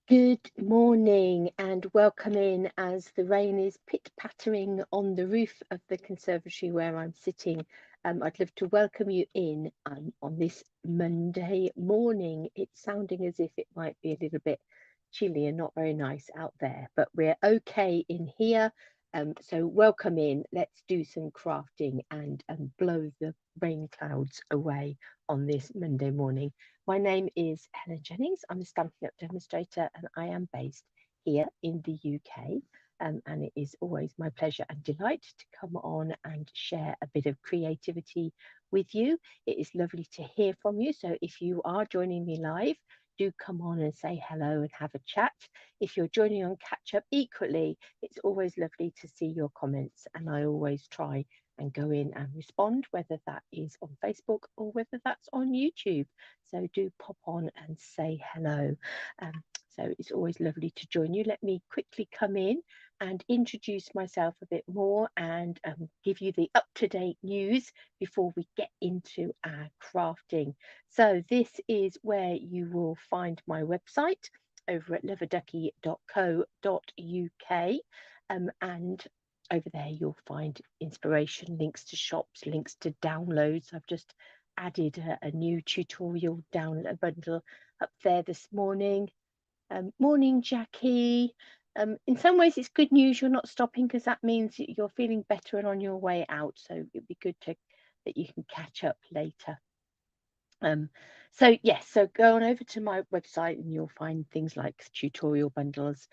Good morning and welcome in as the rain is pit-pattering on the roof of the conservatory where I'm sitting. I'd love to welcome you in on this Monday morning. It's sounding as if it might be a little bit chilly and not very nice out there, but we're okay in here. So welcome in. Let's do some crafting and blow the rain clouds away on this Monday morning. My name is Helen Jennings. I'm a Stampin' Up demonstrator and I am based here in the UK. And it is always my pleasure and delight to come on and share a bit of creativity with you. It is lovely to hear from you. So if you are joining me live, do come on and say hello and have a chat. If you're joining on catch up equally, it's always lovely to see your comments. And I always try and go in and respond, whether that is on Facebook or whether that's on YouTube. So do pop on and say hello. So it's always lovely to join you. Let me quickly come in and introduce myself a bit more and give you the up-to-date news before we get into our crafting. So this is where you will find my website over at loveaduckie.co.uk, and over there you'll find inspiration, links to shops, links to downloads. I've just added a new tutorial download bundle up there this morning. Morning, Jackie. In some ways, it's good news you're not stopping because that means you're feeling better and on your way out. So it'd be good that you can catch up later. So yes, so go on over to my website and you'll find things like tutorial bundles,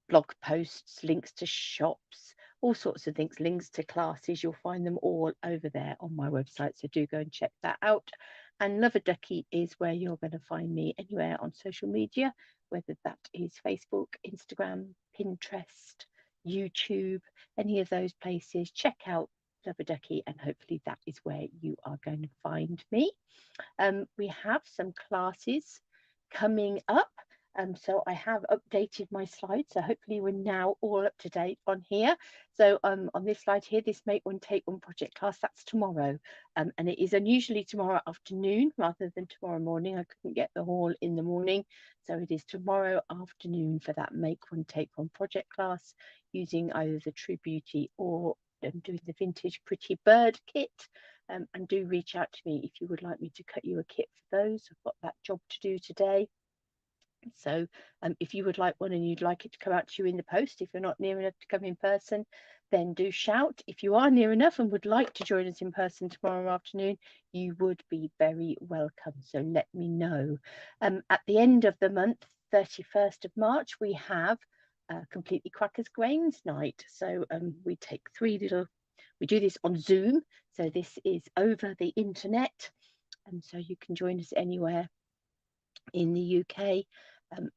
blog posts, links to shops, all sorts of things, links to classes. You'll find them all over there on my website. So do go and check that out. And Love-a-Duckie is where you're going to find me anywhere on social media, whether that is Facebook, Instagram, Pinterest, YouTube, any of those places. Check out Love-a-Duckie and hopefully that is where you are going to find me. We have some classes coming up. So I have updated my slides. So hopefully we're now all up to date on here. So on this slide here, this Make One Take One project class, that's tomorrow. And it is unusually tomorrow afternoon rather than tomorrow morning. I couldn't get the hall in the morning. So it is tomorrow afternoon for that Make One Take One project class using either the True Beauty or doing the vintage Pretty Bird kit. And do reach out to me if you would like me to cut you a kit for those. I've got that job to do today. So if you would like one and you'd like it to come out to you in the post, if you're not near enough to come in person, then do shout. If you are near enough and would like to join us in person tomorrow afternoon, you would be very welcome. So let me know. At the end of the month, 31st of March, we have Completely Crackers Grains night. So we take we do this on Zoom. So this is over the internet. And so you can join us anywhere in the UK.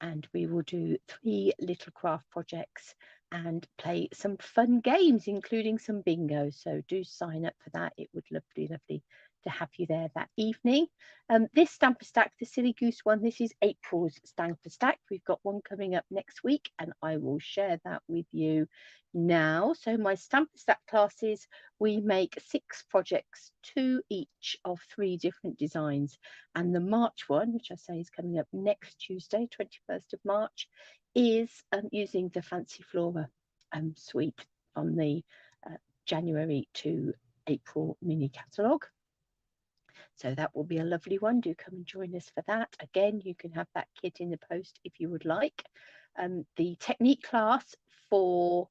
And we will do 3 little craft projects and play some fun games, including some bingo. So do sign up for that. It would lovely to have you there that evening. This Stamper Stack, the Silly Goose one, this is April's Stamper Stack. We've got one coming up next week and I will share that with you now. So my Stamper Stack classes, we make 6 projects, 2 each of 3 different designs. And the March one, which I say is coming up next Tuesday, 21st of March, is using the Fancy Flora suite from the January to April mini catalogue. So that will be a lovely one. Do come and join us for that. Again, you can have that kit in the post if you would like. The technique class for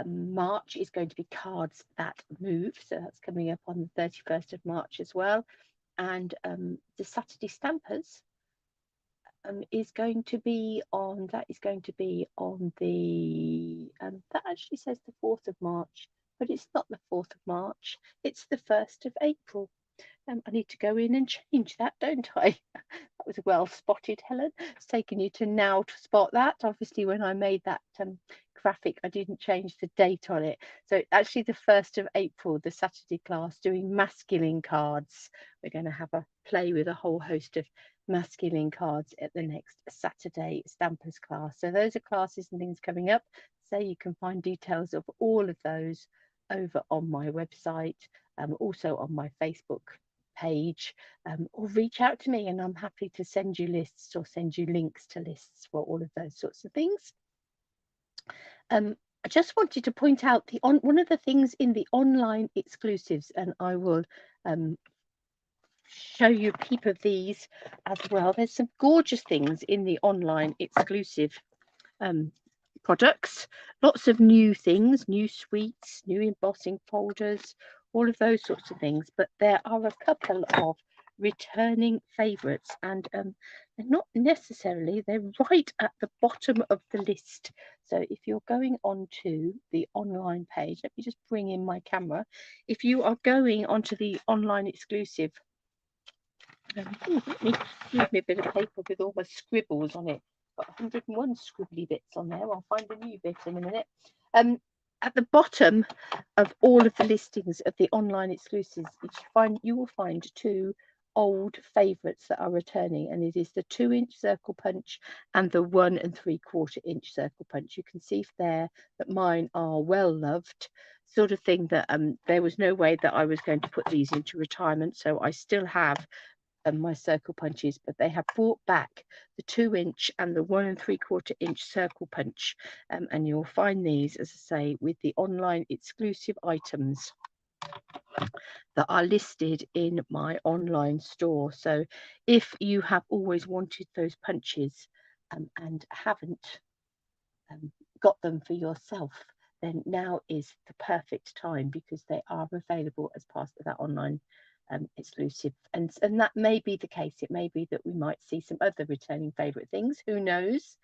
March is going to be Cards That Move. So that's coming up on the 31st of March as well. And the Saturday Stampers is going to be on, that actually says the 4th of March, but it's not the 4th of March, it's the 1st of April. I need to go in and change that, don't I? That was well spotted, Helen. It's taken you to now to spot that. Obviously, when I made that graphic, I didn't change the date on it. So actually the 1st of April, the Saturday class, doing masculine cards. We're going to have a play with a whole host of masculine cards at the next Saturday Stampers class. So those are classes and things coming up. So you can find details of all of those over on my website, also on my Facebook page, or reach out to me and I'm happy to send you lists or send you links to lists for all of those sorts of things. I just wanted to point out one of the things in the online exclusives, and I will show you a peep of these as well. There's some gorgeous things in the online exclusive products, lots of new things, new suites, new embossing folders, all of those sorts of things. But there are a couple of returning favorites, and they're not necessarily, they're right at the bottom of the list. So if you're going onto the online page, let me just bring in my camera. If you are going onto the online exclusive, let me leave me a bit of paper with all my scribbles on it. Got 101 scribbly bits on there. I'll find a new bit in a minute. At the bottom of all of the listings of the online exclusives, you will find two old favourites that are returning, and it is the 2-inch circle punch and the 1 3/4 inch circle punch. You can see there that mine are well loved, sort of thing that there was no way that I was going to put these into retirement, so I still have my circle punches, but they have brought back the 2-inch and the 1 3/4 inch circle punch, and you'll find these, as I say, with the online exclusive items that are listed in my online store. So if you have always wanted those punches and haven't got them for yourself, then now is the perfect time, because they are available as part of that online exclusive, and that may be the case. It may be that we might see some other returning favorite things, who knows,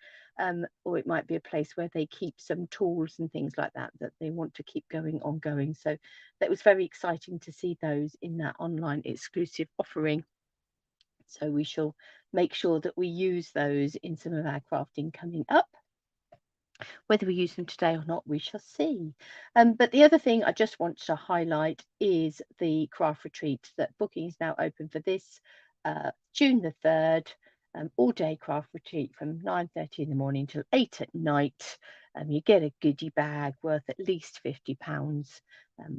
or it might be a place where they keep some tools and things like that they want to keep ongoing. So that was very exciting to see those in that online exclusive offering. So we shall make sure that we use those in some of our crafting coming up. Whether we use them today or not, we shall see. But the other thing I just want to highlight is the craft retreat. That booking is now open for this June the 3rd, all-day craft retreat from 9:30 in the morning till 8 at night. You get a goodie bag worth at least £50.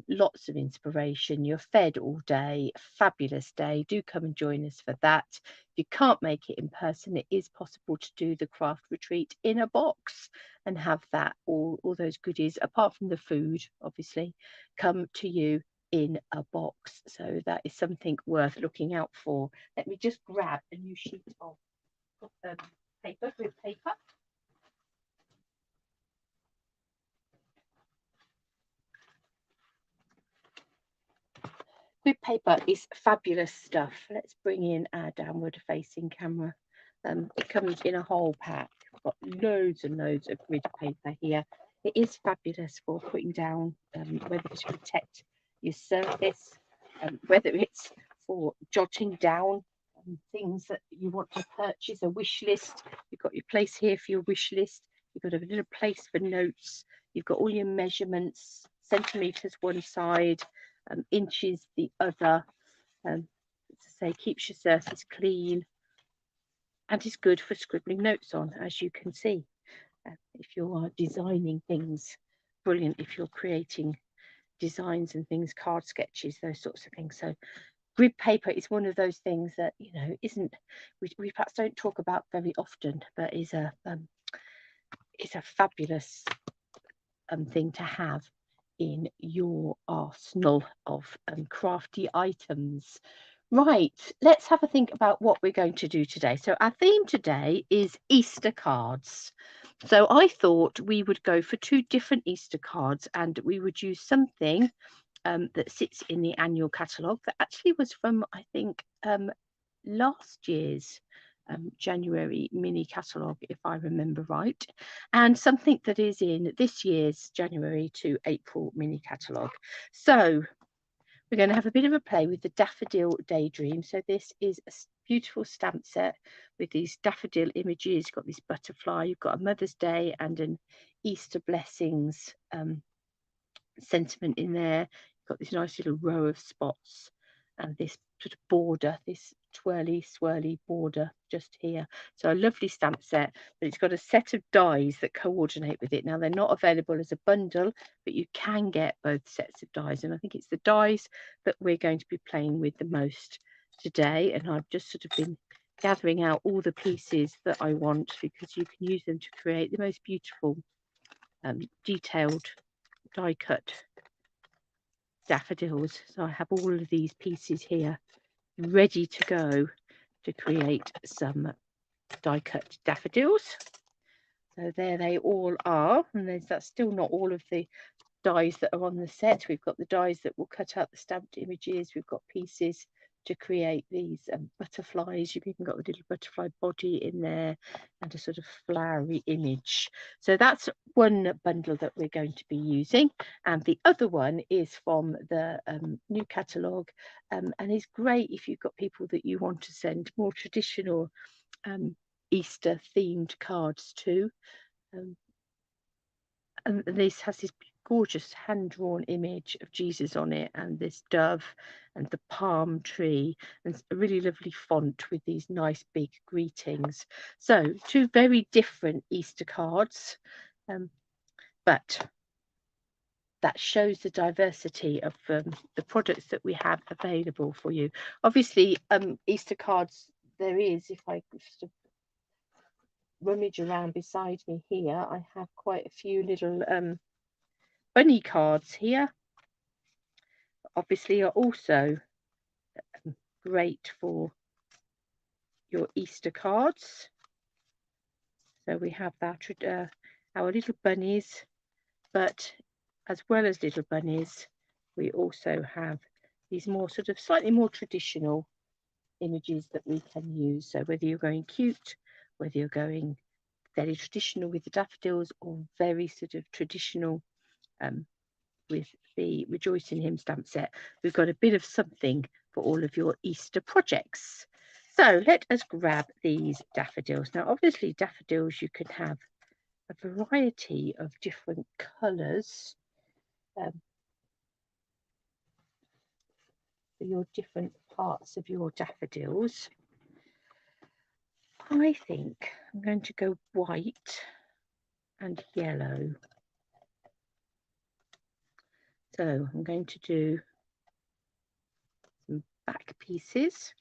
Lots of inspiration. You're fed all day. Fabulous day. Do come and join us for that. If you can't make it in person, it is possible to do the craft retreat in a box and have that, all those goodies, apart from the food, obviously, come to you in a box. So that is something worth looking out for. Let me just grab a new sheet of paper, with paper. Grid paper is fabulous stuff. Let's bring in our downward facing camera. It comes in a whole pack. We've got loads and loads of grid paper here. It is fabulous for putting down, whether to protect your surface, whether it's for jotting down things that you want to purchase, a wish list. You've got your place here for your wish list. You've got a little place for notes. You've got all your measurements, centimetres one side, inches the other. As I say, keeps your surface clean and is good for scribbling notes on, as you can see. If you are designing things, brilliant. If you're creating designs and things, card sketches, those sorts of things. So grid paper is one of those things that, you know, we perhaps don't talk about very often, but is a fabulous thing to have in your arsenal of crafty items. Right, let's have a think about what we're going to do today. So our theme today is Easter cards. So I thought we would go for 2 different Easter cards, and we would use something that sits in the annual catalogue that actually was from, I think, last year's January mini catalogue, if I remember right, and something that is in this year's January to April mini catalogue. So we're going to have a bit of a play with the Daffodil Daydream. So this is a beautiful stamp set with these daffodil images. You've got this butterfly, you've got a Mother's Day and an Easter blessings sentiment in there. You've got this nice little row of spots and this sort of border, this twirly swirly border just here. So a lovely stamp set, but it's got a set of dies that coordinate with it. Now they're not available as a bundle, but you can get both sets of dies, and I think it's the dies that we're going to be playing with the most today. And I've just sort of been gathering out all the pieces that I want, because you can use them to create the most beautiful detailed die cut daffodils. So I have all of these pieces here ready to go to create some die cut daffodils. So there they all are, and that's still not all of the dies that are on the set. We've got the dies that will cut out the stamped images. We've got pieces to create these butterflies. You've even got the little butterfly body in there and a sort of flowery image. So that's one bundle that we're going to be using, and the other one is from the new catalogue, and is great if you've got people that you want to send more traditional Easter themed cards to. And this has this gorgeous hand-drawn image of Jesus on it, and this dove and the palm tree, and a really lovely font with these nice big greetings. So two very different Easter cards, but that shows the diversity of the products that we have available for you. Obviously, Easter cards, there is, if I sort of rummage around beside me here, I have quite a few little bunny cards here. Obviously are also great for your Easter cards. So we have that our little bunnies, but as well as little bunnies, we also have these more sort of slightly more traditional images that we can use. So whether you're going cute, whether you're going very traditional with the daffodils, or very sort of traditional with the Rejoice in Him stamp set, we've got a bit of something for all of your Easter projects. So let us grab these daffodils. Now obviously daffodils, you can have a variety of different colours for your different parts of your daffodils. I think I'm going to go white and yellow. So I'm going to do some back pieces.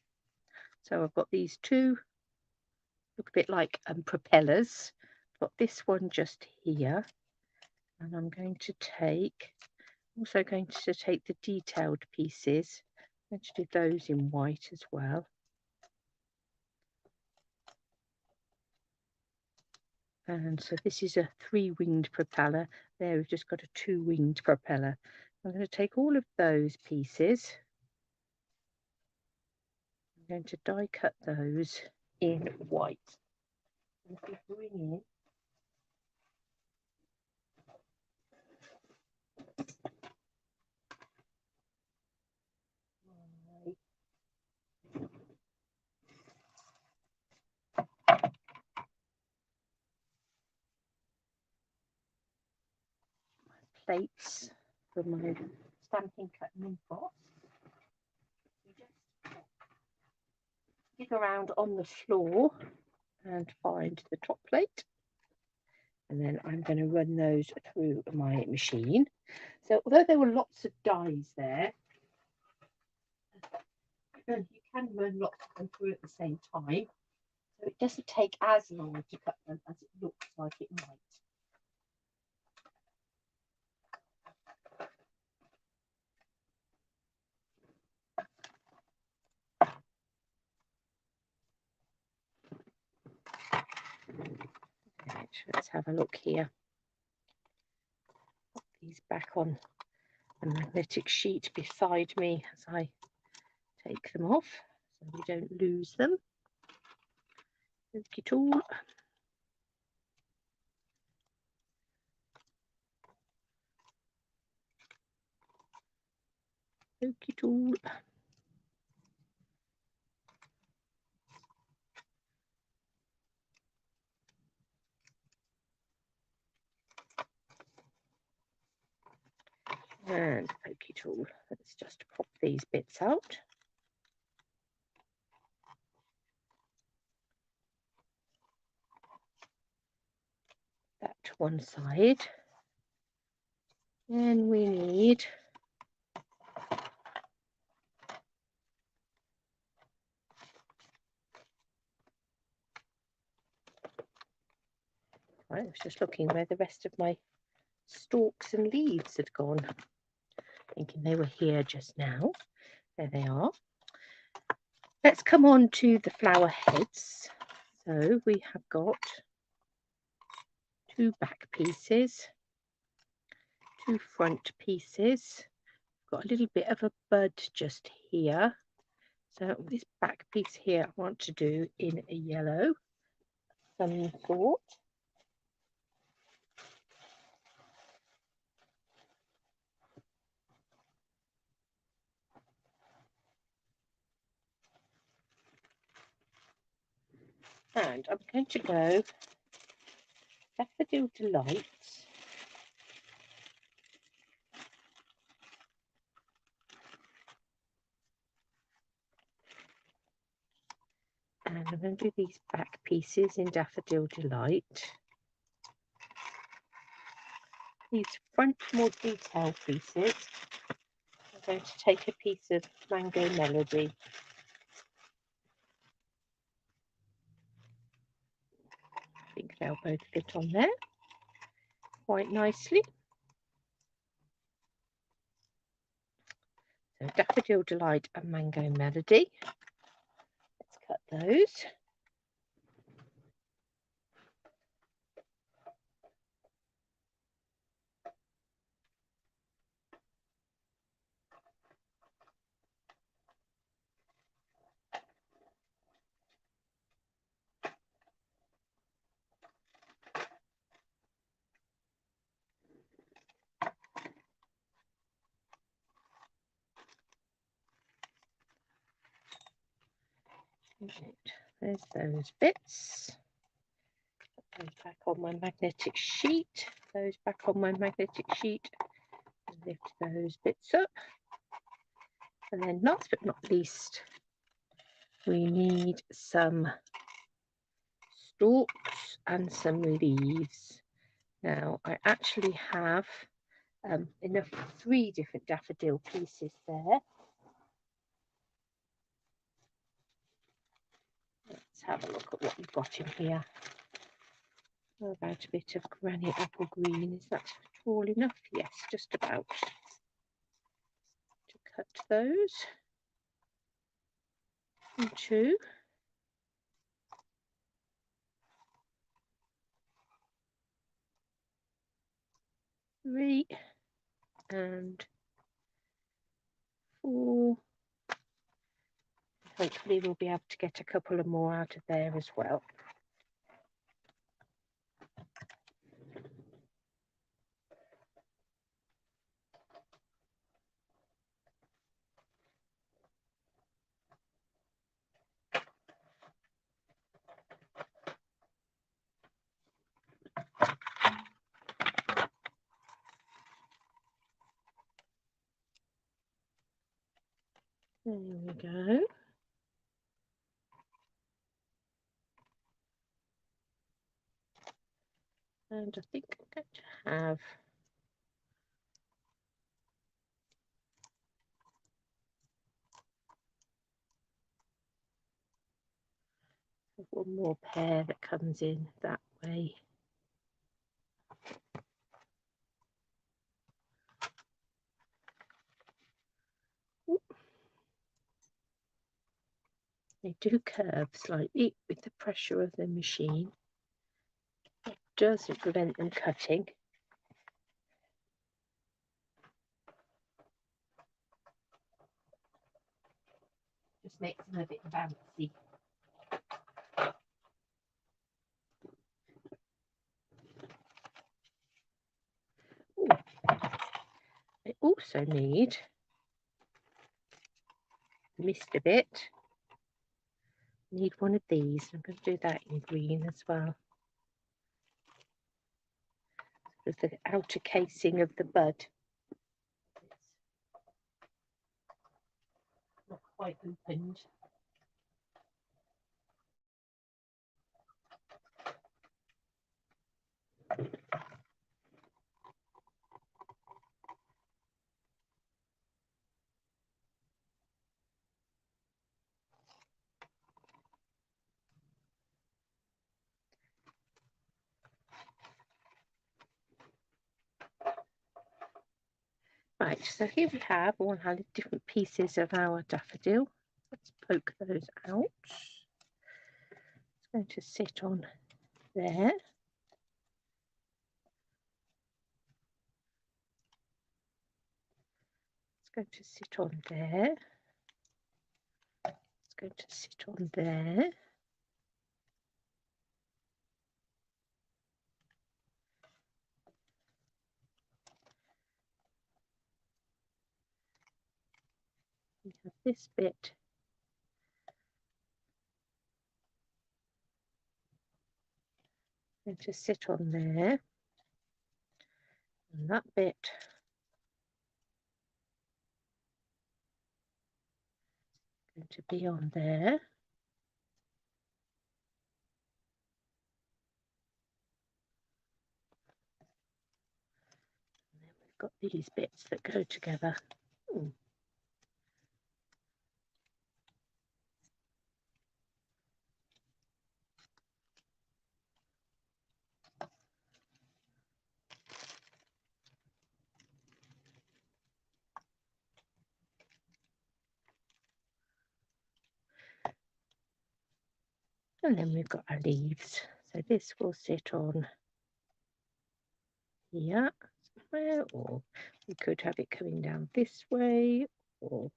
So I've got these two, look a bit like propellers. I've got this one just here, and I'm going to take, also going to take the detailed pieces. I'm going to do those in white as well. And so this is a 3-winged propeller. There we've just got a 2-winged propeller. I'm going to take all of those pieces. I'm going to die cut those in white. And if we bring in plates for my stamping, cutting and emboss, you just dig around on the floor and find the top plate, and then I'm going to run those through my machine. So although there were lots of dies there, you can run lots of them through at the same time, so it doesn't take as long to cut them as it looks like it might. Right, let's have a look here. Put these back on a magnetic sheet beside me as I take them off, so we don't lose them. Look it all. Look it all. And pokey tool. Let's just pop these bits out. one side. Then we need I was just looking where the rest of my stalks and leaves had gone, thinking they were here just now. There they are. Let's come on to the flower heads. So we have got 2 back pieces, 2 front pieces. Got a little bit of a bud just here. So this back piece here I want to do in a yellow, some sort. And I'm going to go Daffodil Delight. And I'm going to do these back pieces in Daffodil Delight. These front more detailed pieces, I'm going to take a piece of Mango Melody. I think they'll both fit on there quite nicely. So Daffodil Delight and Mango Melody. Let's cut those. There's those bits. Those back on my magnetic sheet. Those back on my magnetic sheet. Lift those bits up. And then last but not least, we need some stalks and some leaves. Now I actually have enough for 3 different daffodil pieces there. Let's have a look at what we've got in here. What about a bit of granny apple green? Is that tall enough? Yes, just about. To cut those. 1, 2. 3 and 4. Hopefully we'll be able to get a couple of more out of there as well. There we go. And I think I'm going to have one more pair that comes in that way. Ooh. They do curve slightly with the pressure of the machine. It doesn't prevent them cutting. Just makes them a bit bouncy. Ooh. I also missed a bit. Need one of these. I'm going to do that in green as well. With the outer casing of the bud. It's not quite opened. Right, so here we have all our different pieces of our daffodil. Let's poke those out. It's going to sit on there. It's going to sit on there. It's going to sit on there. We have this bit going to sit on there, and that bit going to be on there. And then we've got these bits that go together. And then we've got our leaves. So this will sit on here somewhere, or we could have it coming down this way, or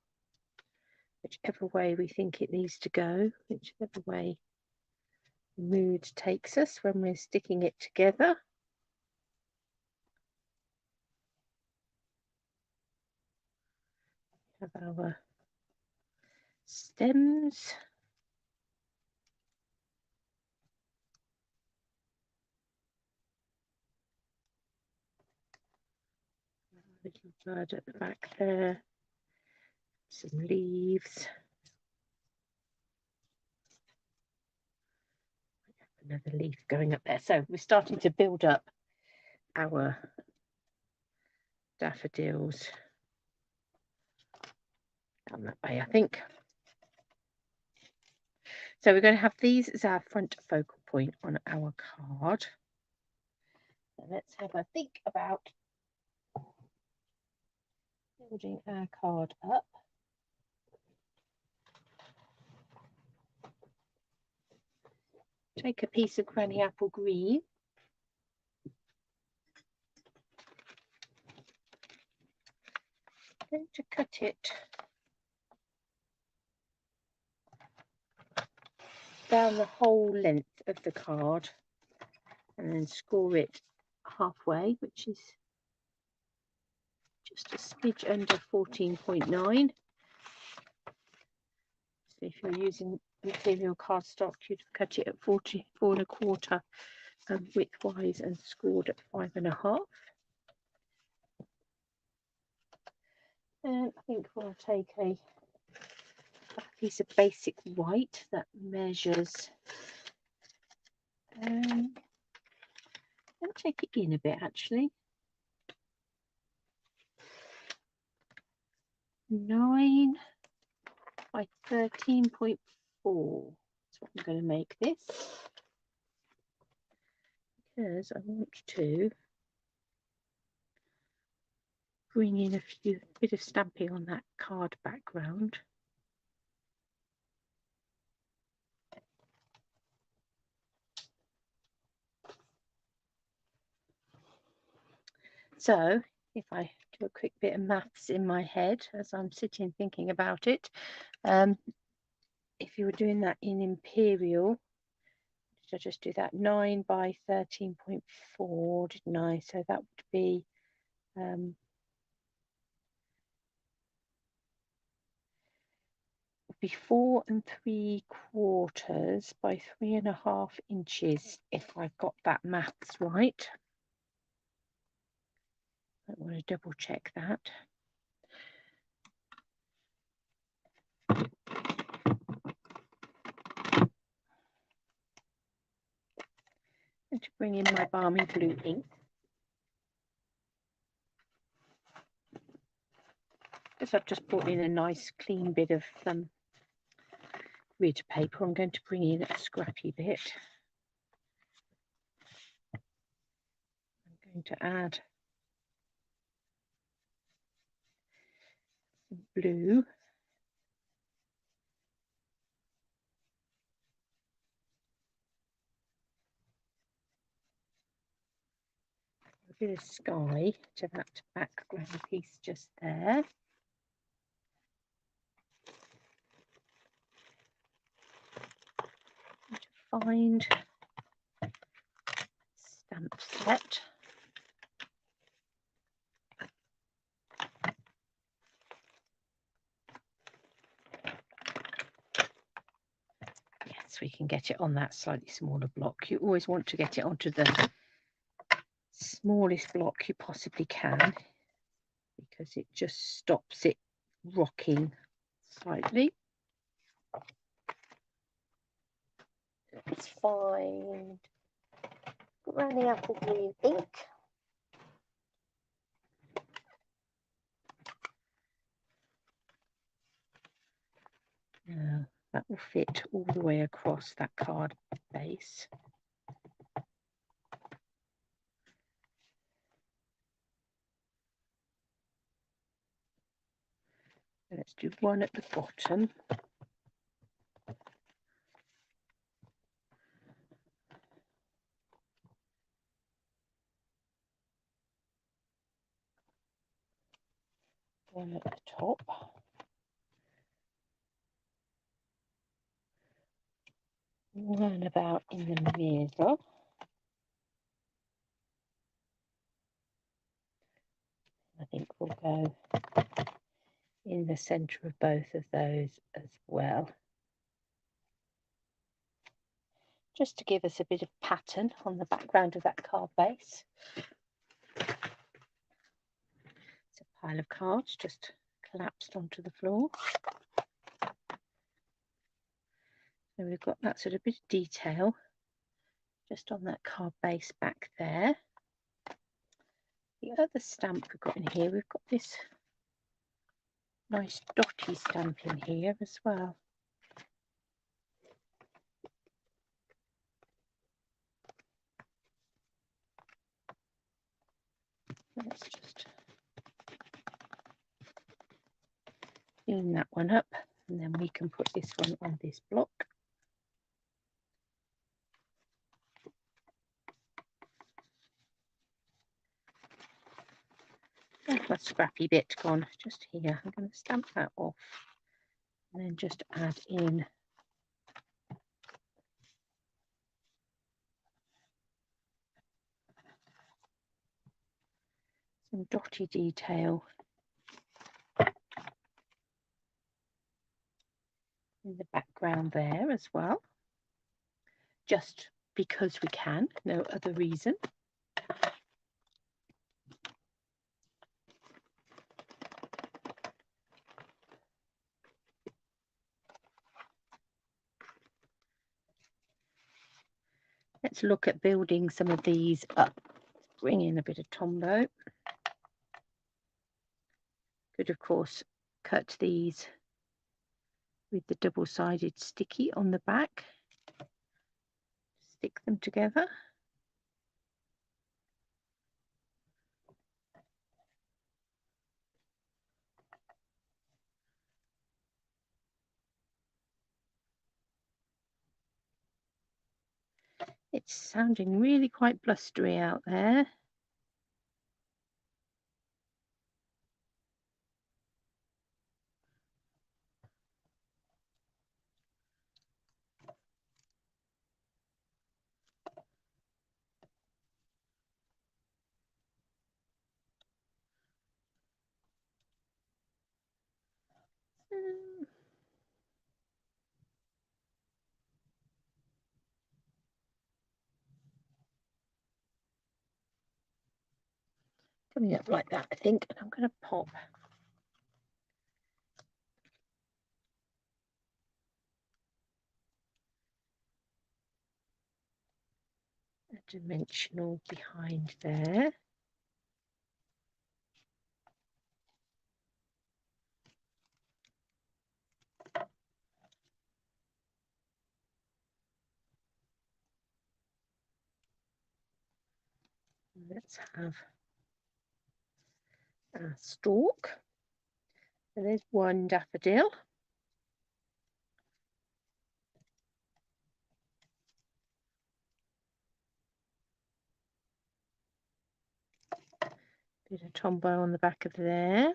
whichever way we think it needs to go, whichever way the mood takes us when we're sticking it together. We have our stems. Little bird at the back there, some leaves, another leaf going up there. So we're starting to build up our daffodils down that way, I think. So we're going to have these as our front focal point on our card. So let's have a think about building our card up. Take a piece of granny apple green. I'm going to cut it down the whole length of the card and then score it halfway, which is just a smidge under 14.9. So if you're using material cardstock, you'd cut it at 44.25 widthwise and scored at 5.5. And I think we'll take a piece of basic white that measures, I'll take it in a bit actually, 9 by 13.4. That's what I'm going to make this, because I want to bring in a bit of stamping on that card background. So if I do a quick bit of maths in my head as I'm sitting thinking about it, if you were doing that in imperial, did I just do that? 9 by 13.4, didn't I? So that would be 4 3/4 by 3.5 inches, if I've got that maths right. I want to double check that. I'm going to bring in my balmy blue ink. Because I've just brought in a nice clean bit of grid paper, I'm going to bring in a scrappy bit. I'm going to add blue. A bit of sky to that background piece just there. To find stamp set. Yes, we can get it on that slightly smaller block. You always want to get it onto the smallest block you possibly can, because it just stops it rocking slightly. Let's find Granny Apple Green ink. Now that will fit all the way across that card base. Let's do one at the bottom. One at the top. One about in the middle. I think we'll go in the centre of both of those as well, just to give us a bit of pattern on the background of that card base. It's a pile of cards just collapsed onto the floor. So we've got that sort of bit of detail just on that card base back there. The other stamp we've got in here, we've got this nice dotty stamp in here as well. Let's just clean that one up, and then we can put this one on this block. Oh, that scrappy bit gone just here. I'm going to stamp that off and then just add in some dotty detail in the background there as well, just because we can, no other reason. Let's look at building some of these up. Bring in a bit of Tombow. Could of course cut these with the double-sided sticky on the back. Stick them together. It's sounding really quite blustery out there. Coming up like that, I think, and I'm going to pop a dimensional behind there. Let's have a stalk. So there's one daffodil. Bit of tombow on the back of there.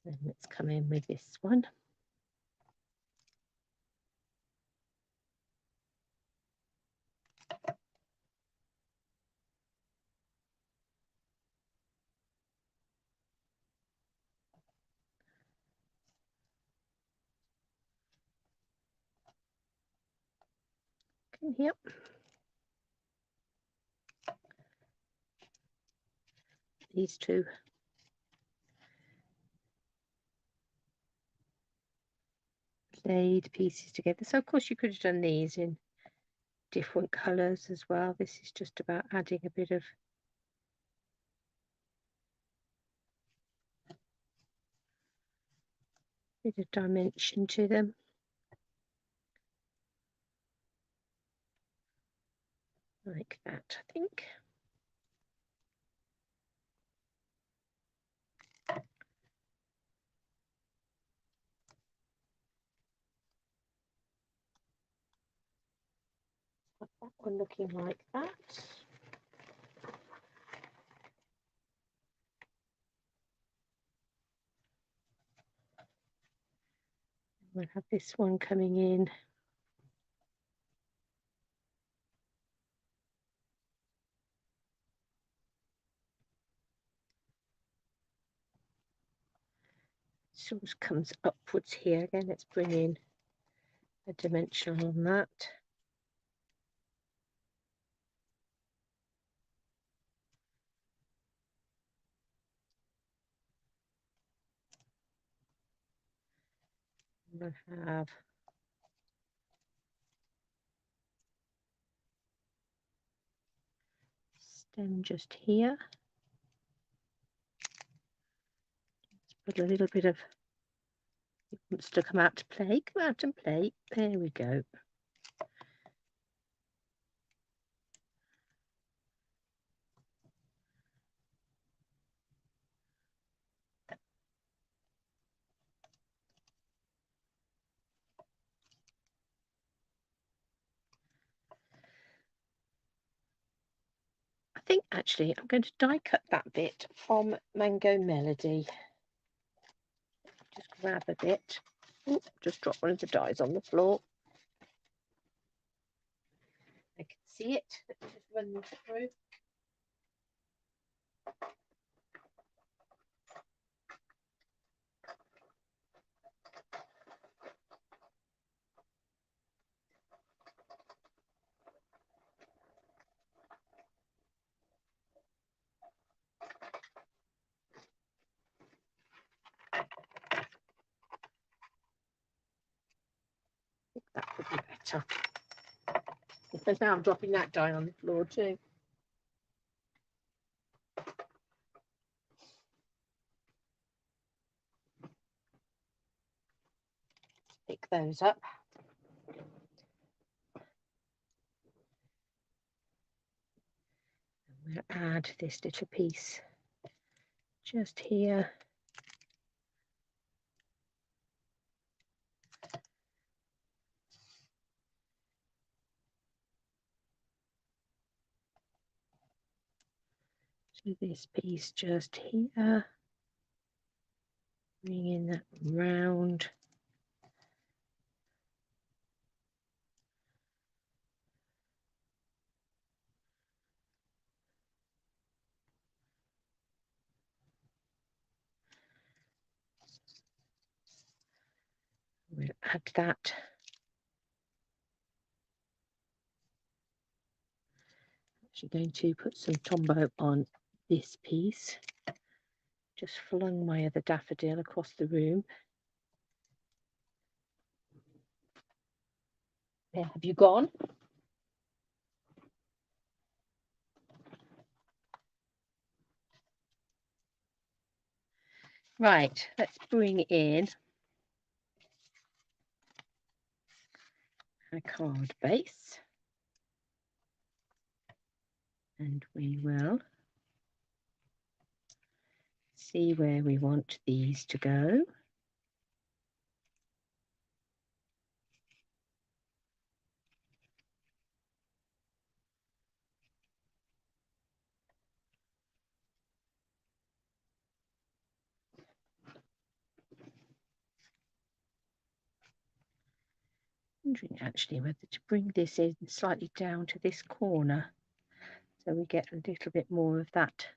Then let's come in with this one. In here. These two. Played pieces together. So of course you could have done these in different colours as well. This is just about adding a bit of dimension to them. Like that, I think. That one looking like that. We'll have this one coming in. Sort of comes upwards here again. Let's bring in a dimensional on that. We'll have stem just here. Let's put a little bit of, it wants to come out to play. Come out and play. There we go. I think actually I'm going to die cut that bit from Mango Melody. Just grab a bit. Ooh, just drop one of the dies on the floor. I can see it. Let's just run this through. That would be better. Because now I'm dropping that die on the floor too. Pick those up. I'm going to add this little piece just here. To this piece just here. Bring in that round. We'll add that. Actually going to put some Tombow on this piece. Just flung my other daffodil across the room. Where have you gone? Right, let's bring in a card base. And we will see where we want these to go. Wondering actually whether to bring this in slightly down to this corner so we get a little bit more of that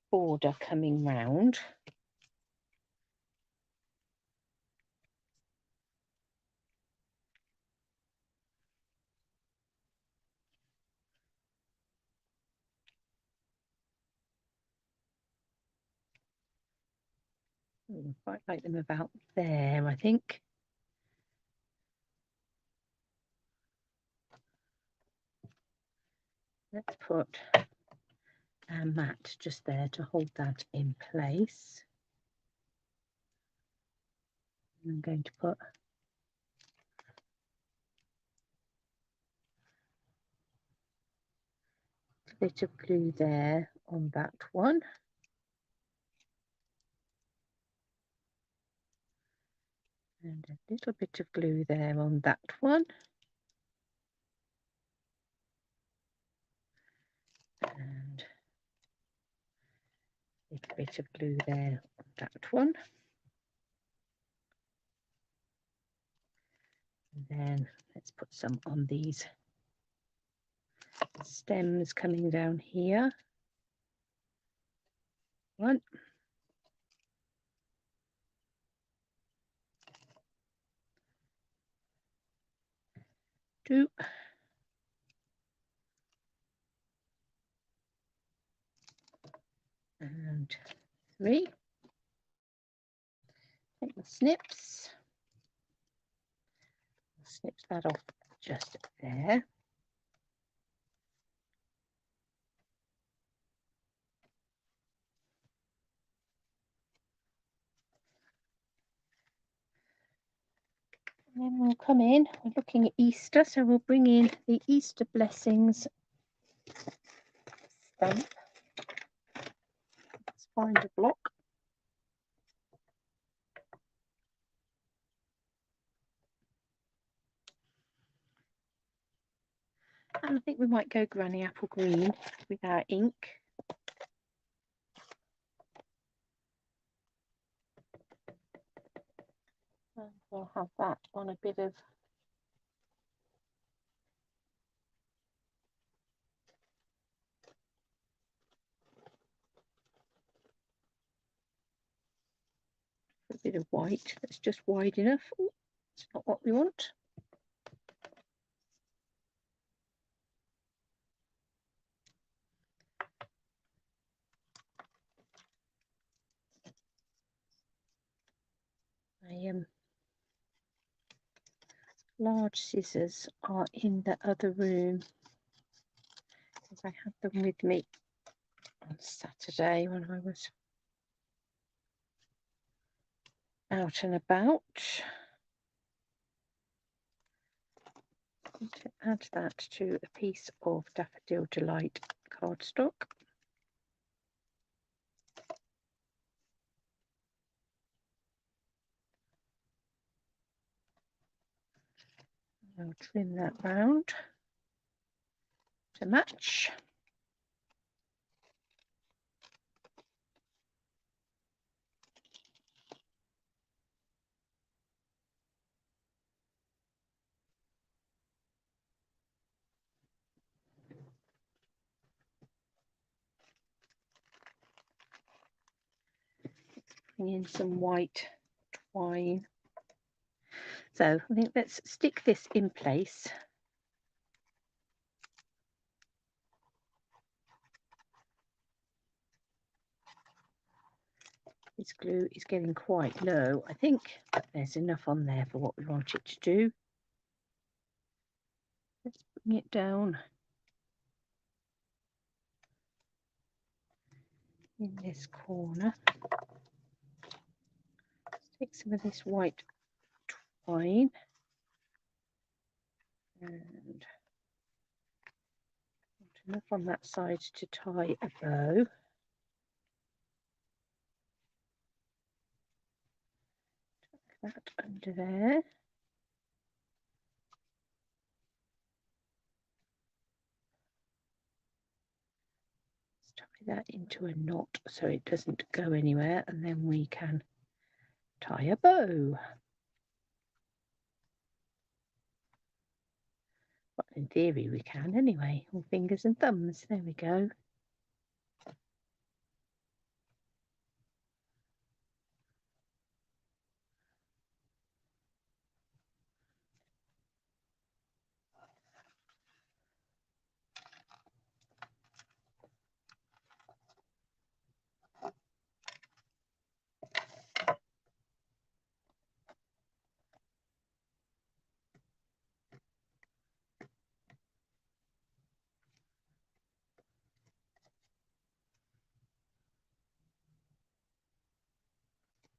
border coming round. Quite like them about there, I think. Let's put a mat just there to hold that in place. I'm going to put a bit of glue there on that one. And a little bit of glue there on that one. And a little bit of glue there on that one. And then let's put some on these stems coming down here. 1. 2. And 3. Take the snips. Snips that off just there. And then we'll come in, we're looking at Easter, so we'll bring in the Easter Blessings stamp. Let's find a block. And I think we might go Granny Apple Green with our ink. And we'll have that on a bit of white that's just wide enough. Ooh, it's not what we want. Large scissors are in the other room because I had them with me on Saturday when I was out and about. To add that to a piece of Daffodil Delight cardstock. I'll trim that round to match. Bring in some white twine. So I think let's stick this in place. This glue is getting quite low. I think there's enough on there for what we want it to do. Let's bring it down in this corner. Let's take some of this white twine and enough on that side to tie a bow. that under there. Tie that into a knot so it doesn't go anywhere, and then we can tie a bow. Well, in theory we can anyway, all fingers and thumbs. There we go.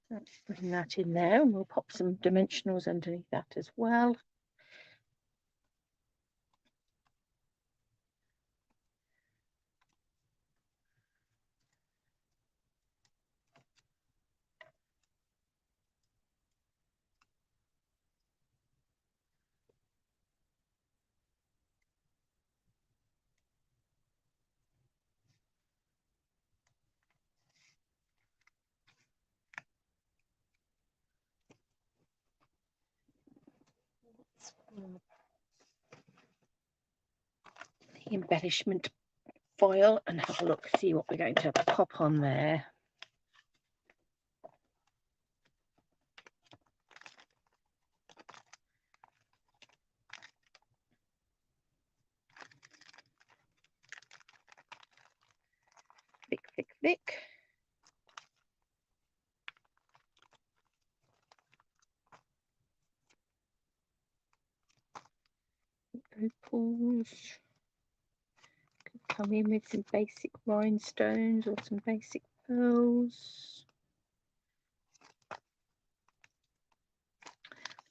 Let's bring that in there, and we'll pop some dimensionals underneath that as well. The embellishment foil and have a look, see what we're going to pop on there. Flick, flick, flick. Opals. Could come in with some basic rhinestones or some basic pearls. What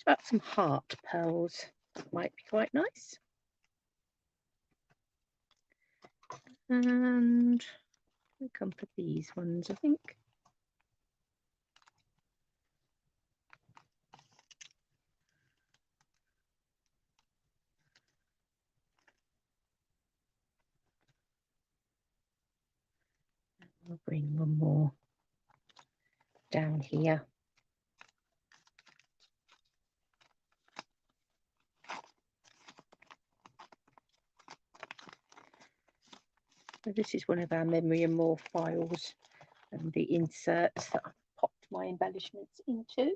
about some heart pearls? That might be quite nice. And we'll come for these ones, I think. I'll bring one more down here. So this is one of our memory and more files and the inserts that I've popped my embellishments into.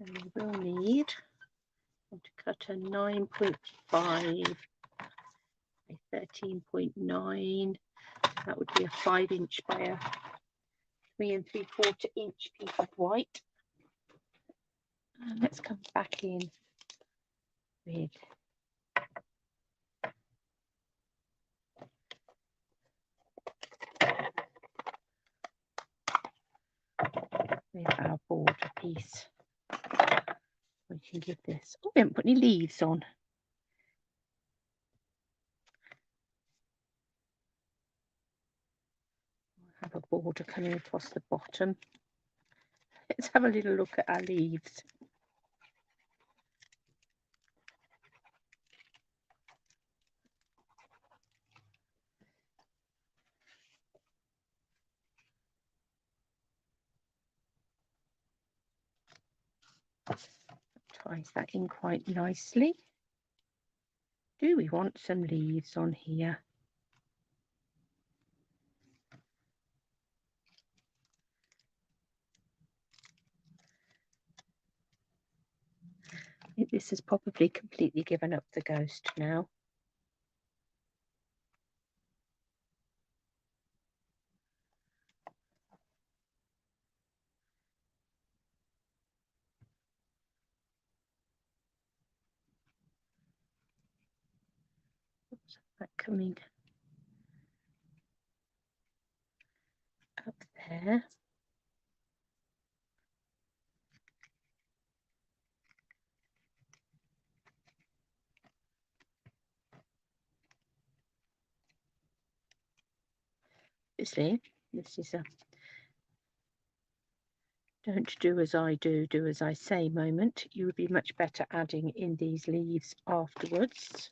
And we will need to cut a 9.5, a 13.9. That would be a 5-inch by a 3 3/4 inch piece of white. And let's come back in with our border piece. We can give this. Oh, we haven't put any leaves on. We'll have a border coming across the bottom. Let's have a little look at our leaves. Ties that in quite nicely. Do we want some leaves on here? I think this has probably completely given up the ghost now. Oops, that coming up there. Obviously, this is a don't do as I do, do as I say moment. You would be much better adding in these leaves afterwards.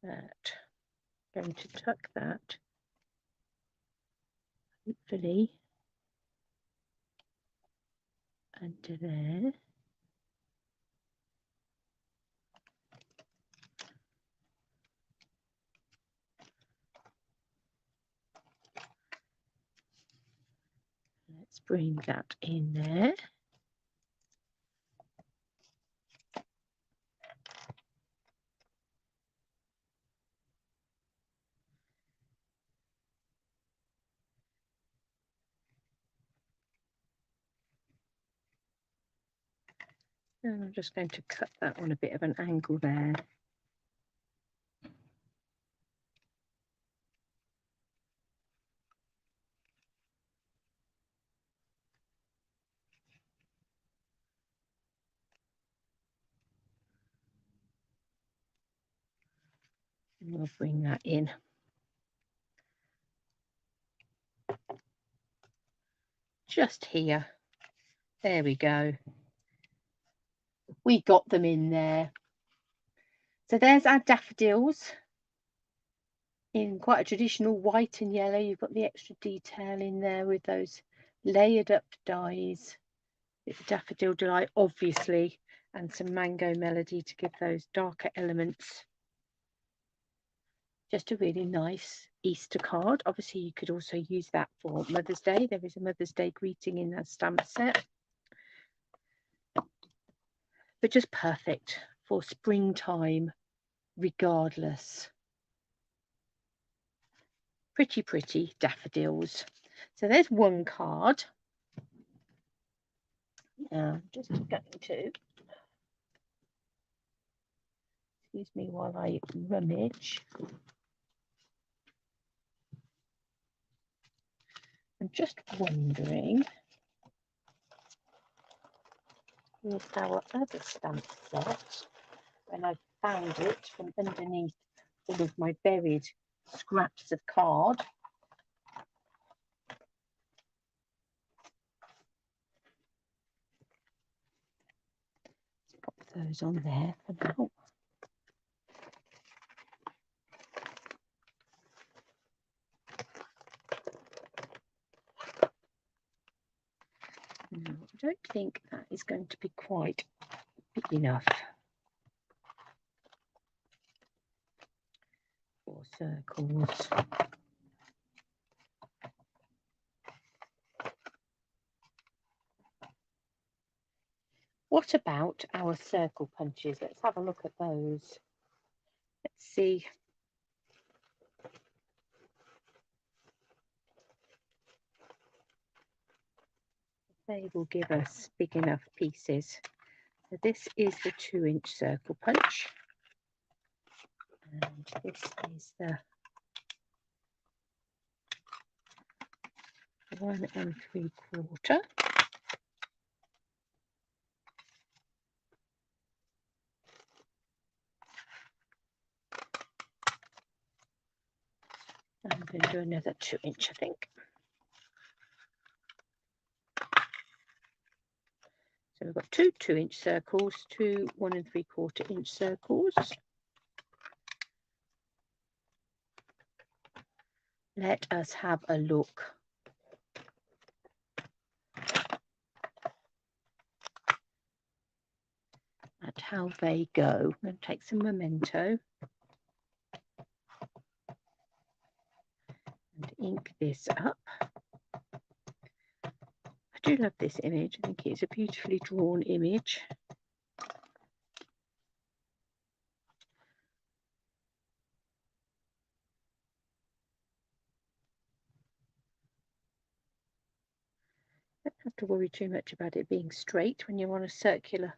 That. Going to tuck that, hopefully, under there. Let's bring that in there. And I'm just going to cut that on a bit of an angle there. And we'll bring that in. Just here. There we go. We got them in there. So there's our daffodils in quite a traditional white and yellow. You've got the extra detail in there with those layered up dies. It's Daffodil Delight, obviously, and some Mango Melody to give those darker elements. Just a really nice Easter card. Obviously, you could also use that for Mother's Day. There is a Mother's Day greeting in that stamp set. But just perfect for springtime, regardless. Pretty, pretty daffodils. So there's one card. Now, I'm just going to, excuse me while I rummage. I'm just wondering with our other stamp set, when I found it from underneath all of my buried scraps of card. Let's pop those on there for now. No, I don't think that is going to be quite big enough for circles. What about our circle punches? Let's have a look at those. Let's see. They will give us big enough pieces. So this is the 2-inch circle punch. And this is the 1 3/4. I'm going to do another 2-inch, I think. So we've got two 2-inch circles, two 1 3/4-inch circles. Let us have a look. At how they go. I'm going to take some memento and ink this up. I do love this image. I think it's a beautifully drawn image. Don't have to worry too much about it being straight when you're on a circular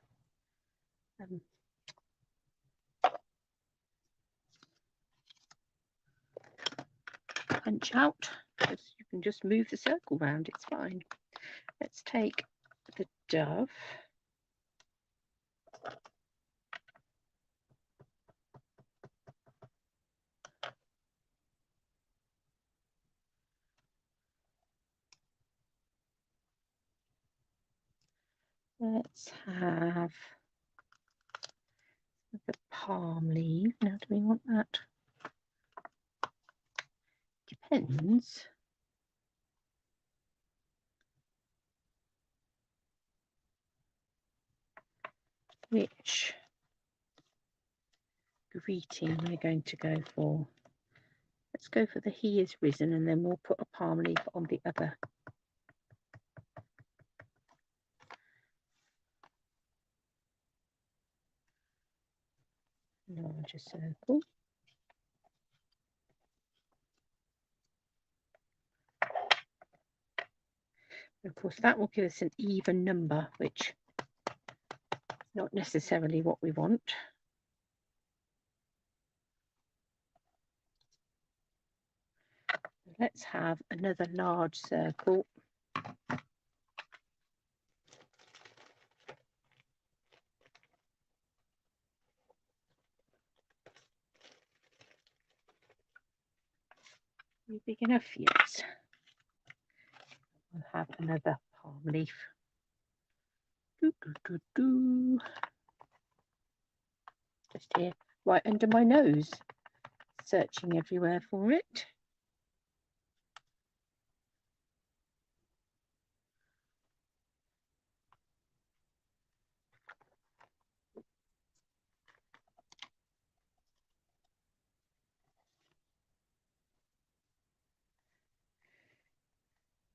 punch out, because you can just move the circle round, it's fine. Let's take the dove. Let's have the palm leaf. Now, do we want that? Depends. Which greeting we're going to go for. Let's go for the He is risen, and then we'll put a palm leaf on the other. Larger circle. Of course, that will give us an even number, which is not necessarily what we want. Let's have another large circle. Are you big enough? Yes. We'll have another palm leaf. Just here, right under my nose, searching everywhere for it.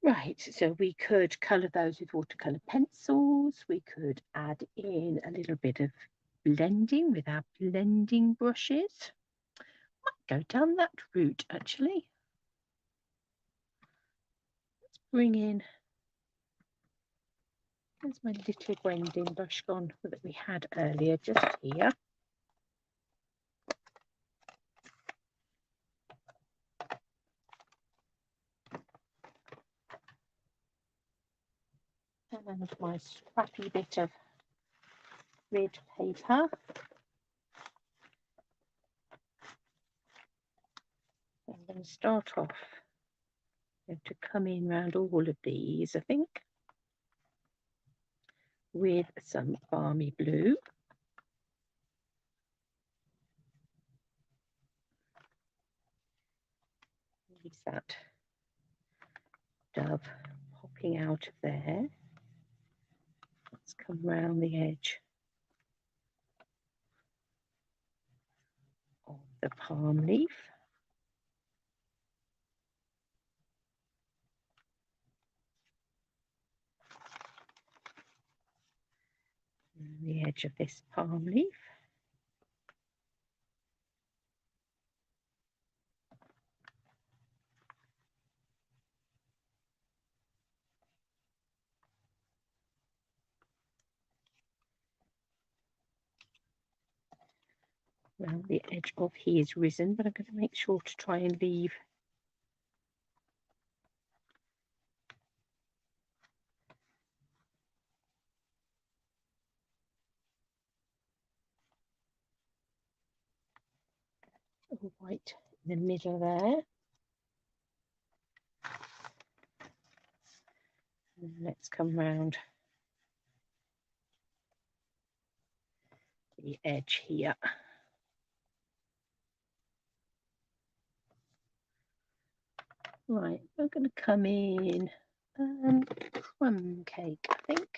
Right, so we could colour those with watercolour pencils. We could add in a little bit of blending with our blending brushes. Might go down that route, actually. Let's bring in, where's my little blending brush gone that we had earlier, just here. And my scrappy bit of red paper. I'm going to start off, I'm going to come in around all of these, I think, with some balmy blue. Use that dove popping out of there. Let's come round the edge of the palm leaf. And the edge of this palm leaf. Around the edge of He is risen, but I'm going to make sure to try and leave a white in the middle there. And let's come round the edge here. Right, we're going to come in crumb cake, I think.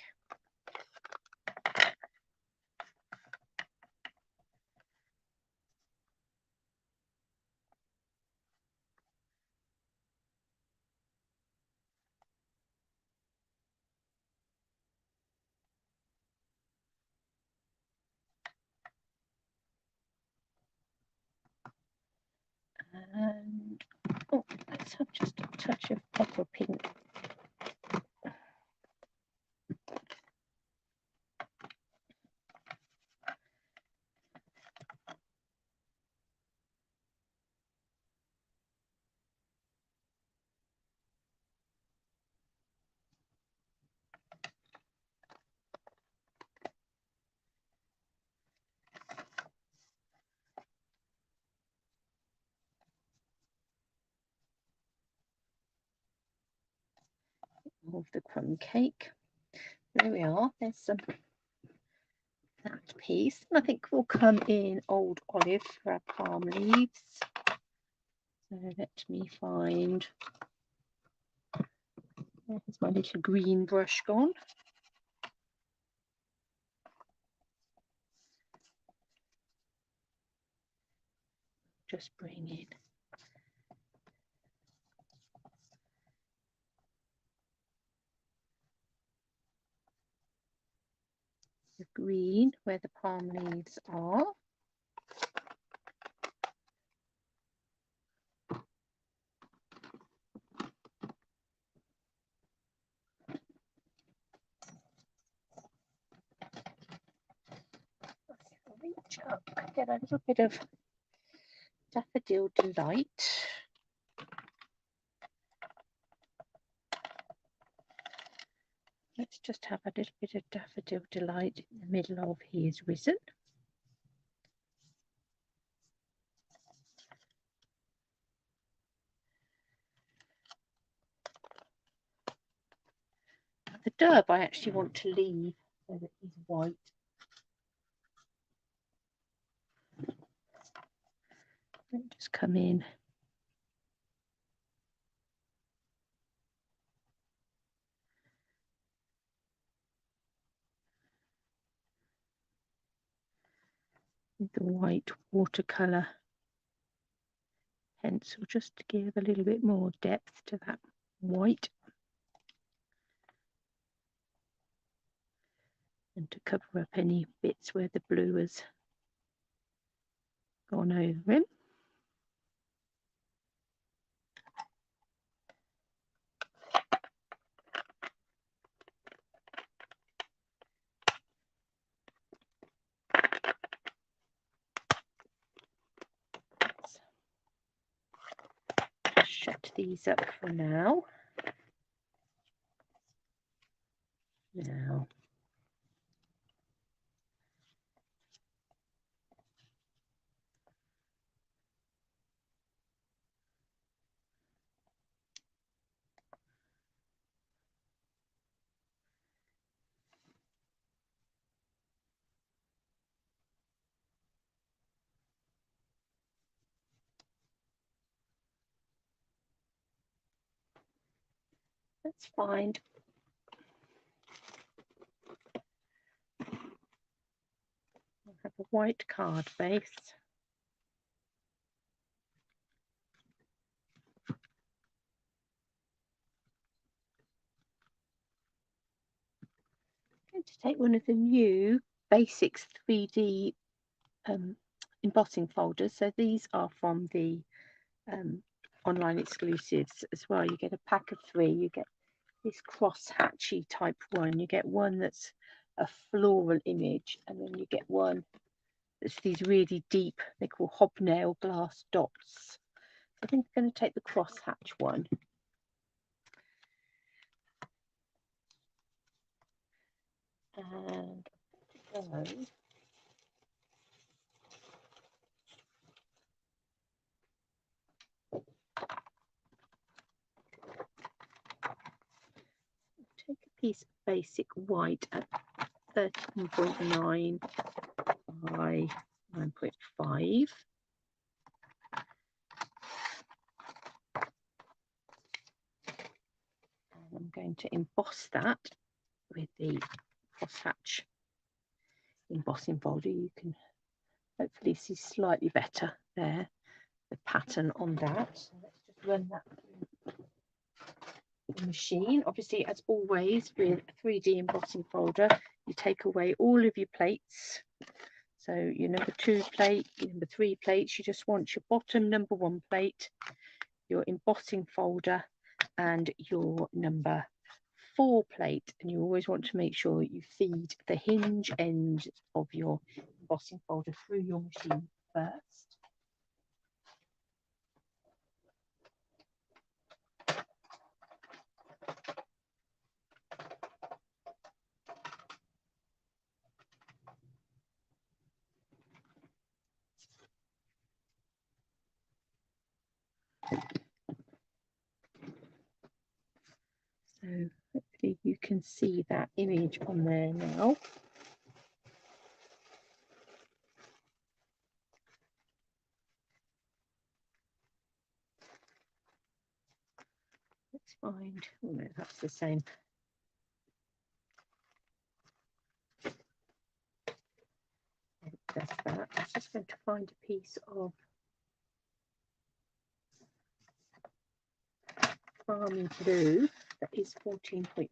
And oh, let's have just a touch of pepper pink. Of the crumb cake. There we are. There's some that piece, and I think we'll come in Old Olive for our palm leaves. So let me find. There's my little green brush gone. Just bring in the green where the palm leaves are. Reach up, get a little bit of Daffodil Delight. Let's just have a little bit of Daffodil Delight in the middle of He Is Risen. The derb I actually want to leave so that he's white. Let me just come in. With the white watercolour pencil just to give a little bit more depth to that white. And to cover up any bits where the blue has gone over him. Shut these up for now. Now, let's find I'll have a white card base. I'm going to take one of the new Basics 3D embossing folders. So these are from the online exclusives as well. You get a pack of 3. You get this cross hatchy type one. You get one that's a floral image, and then you get one that's these really deep, they call hobnail glass dots. I think I'm going to take the crosshatch one. And go. Take a piece of basic white at 13.9 by 9.5. And I'm going to emboss that with the crosshatch embossing folder. You can hopefully see slightly better there, the pattern on that. So let's just run that through the machine. Obviously, as always with a 3D embossing folder, you take away all of your plates. So your number 2 plate, your number 3 plates, you just want your bottom number 1 plate, your embossing folder, and your number 4 plate. And you always want to make sure you feed the hinge end of your embossing folder through your machine first. So hopefully you can see that image on there now. Let's find, oh no, that's the same. That's that. I'm just going to find a piece of Balmy Blue that is 14.4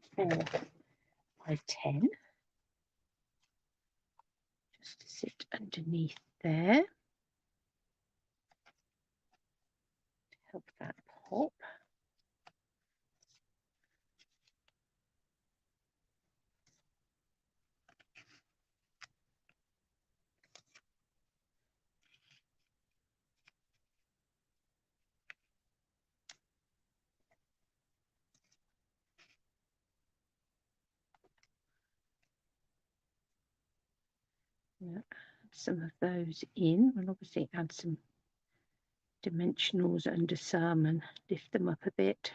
by 10. Just to sit underneath there to help that pop. Yeah, add some of those in. We'll obviously add some dimensionals under some and lift them up a bit.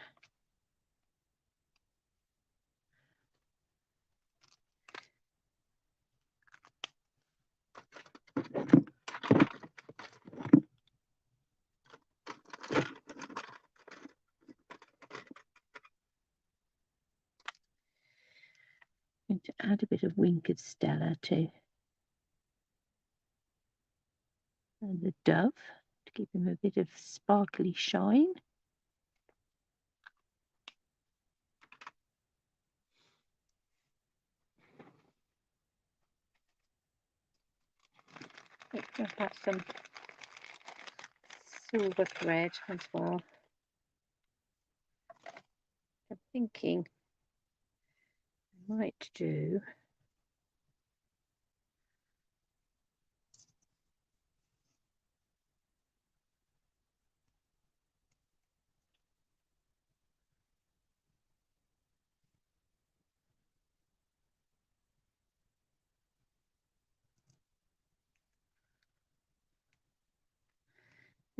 I'm going to add a bit of Winkered Stella too. And the dove to give him a bit of sparkly shine. I've got some silver thread as well. I'm thinking I might do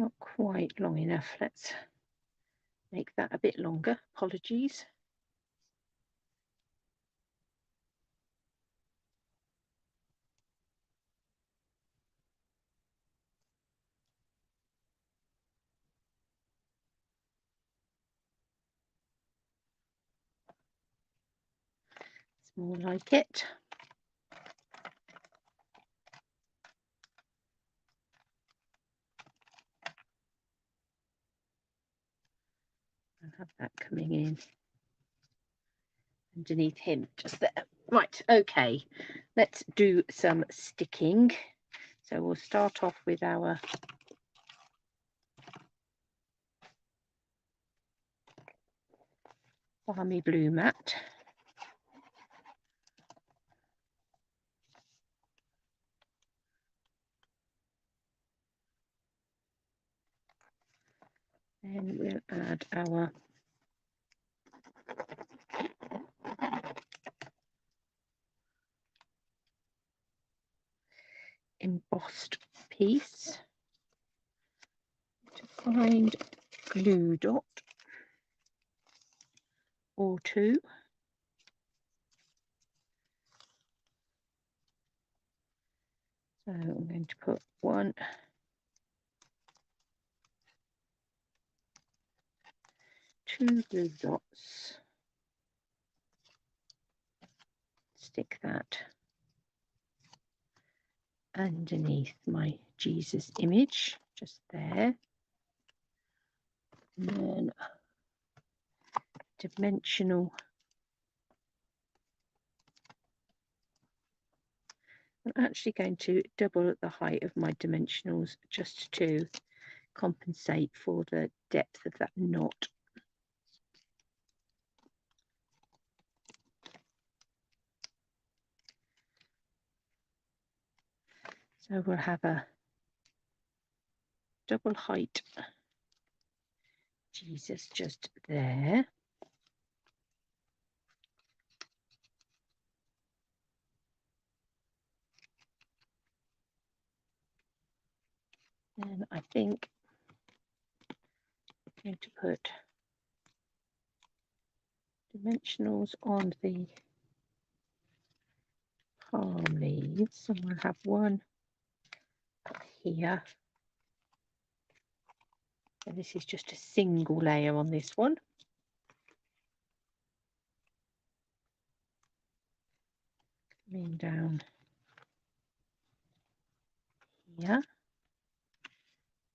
not quite long enough. Let's make that a bit longer. Apologies. It's more like it. I'll have that coming in underneath him just there. Right, okay, let's do some sticking. So we'll start off with our Balmy Blue mat. Then we'll add our embossed piece to find glue dot or two. So I'm going to put 1, 2 glue dots, stick that underneath my Jesus image, just there. And then dimensional. I'm actually going to double the height of my dimensionals just to compensate for the depth of that knot. So we'll have a double height Jesus just there. And I think I'm going to put dimensionals on the palm leaves, and we'll have one up here. And this is just a single layer on this one. Coming down here.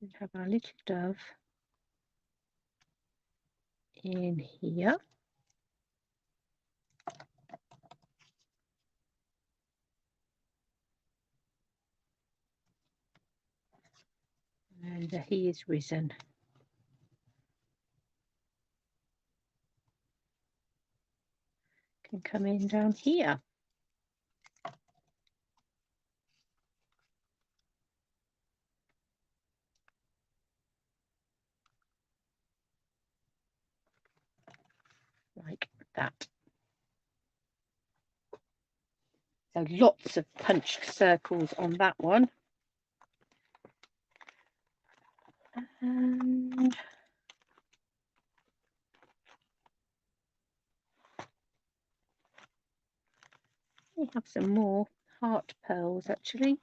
We have our little dove in here. And he is risen. Can come in down here. Like that. So lots of punched circles on that one. And we have some more heart pearls actually.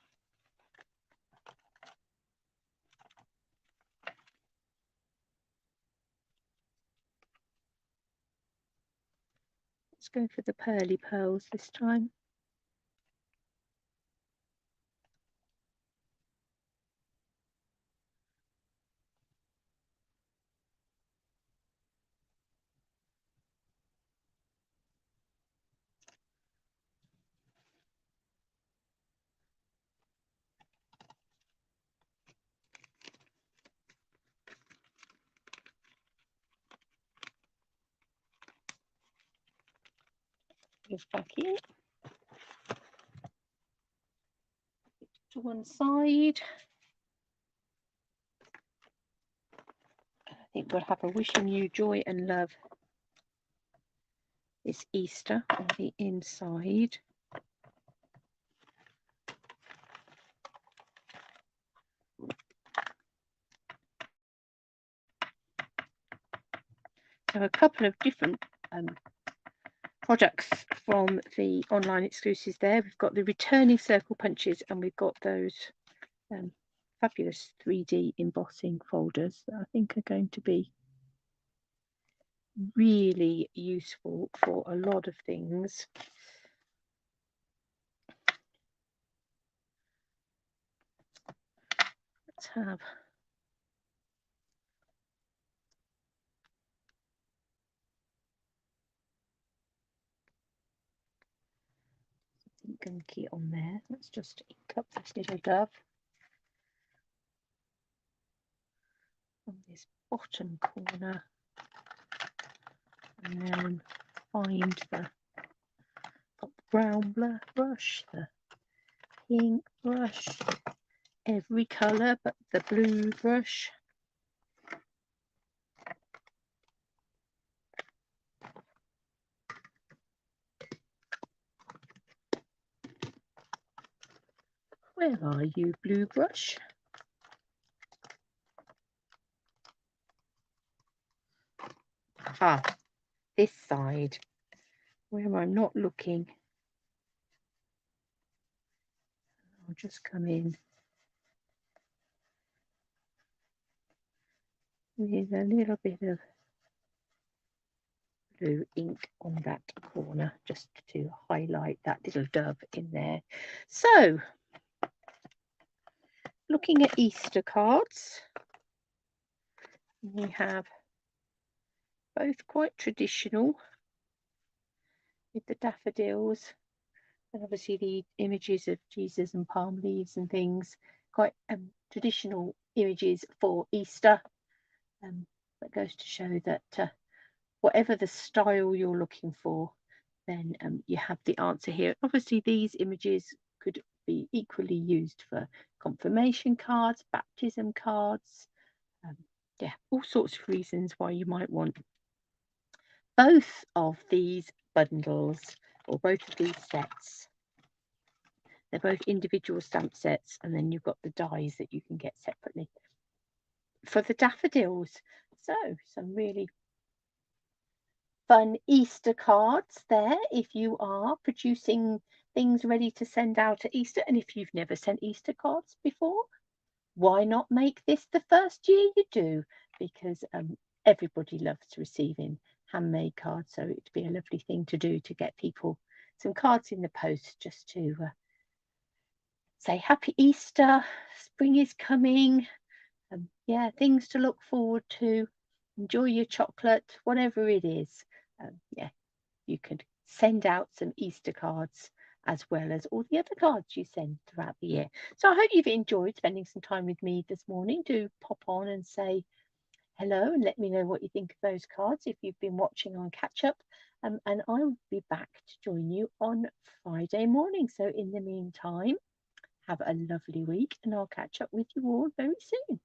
Let's go for the pearly pearls this time. Goes back in. To one side. I think we'll have a wishing you joy and love this Easter on the inside. So a couple of different products from the online exclusives there. We've got the returning circle punches, and we've got those fabulous 3D embossing folders that I think are going to be really useful for a lot of things. Let's have something gunky on there. Let's just ink up this little dove on this bottom corner, and then find the brown brush, the pink brush, every colour but the blue brush. Where are you, blue brush? Ah, this side, where I'm not looking. I'll just come in with a little bit of blue ink on that corner just to highlight that little dove in there. So, looking at Easter cards, we have both quite traditional with the daffodils, and obviously the images of Jesus and palm leaves and things, quite traditional images for Easter. That goes to show that whatever the style you're looking for, then you have the answer here. Obviously these images could be equally used for confirmation cards, baptism cards, yeah, all sorts of reasons why you might want both of these bundles or both of these sets. They're both individual stamp sets, and then you've got the dies that you can get separately. For the daffodils, so some really fun Easter cards there if you are producing things ready to send out at Easter. And if you've never sent Easter cards before, why not make this the first year you do? Because everybody loves receiving handmade cards, so it'd be a lovely thing to do to get people some cards in the post just to say Happy Easter, spring is coming, yeah, things to look forward to, enjoy your chocolate, whatever it is. Yeah, you could send out some Easter cards as well as all the other cards you send throughout the year. So I hope you've enjoyed spending some time with me this morning. Do pop on and say hello and let me know what you think of those cards if you've been watching on catch up. And I'll be back to join you on Friday morning. So in the meantime, have a lovely week and I'll catch up with you all very soon.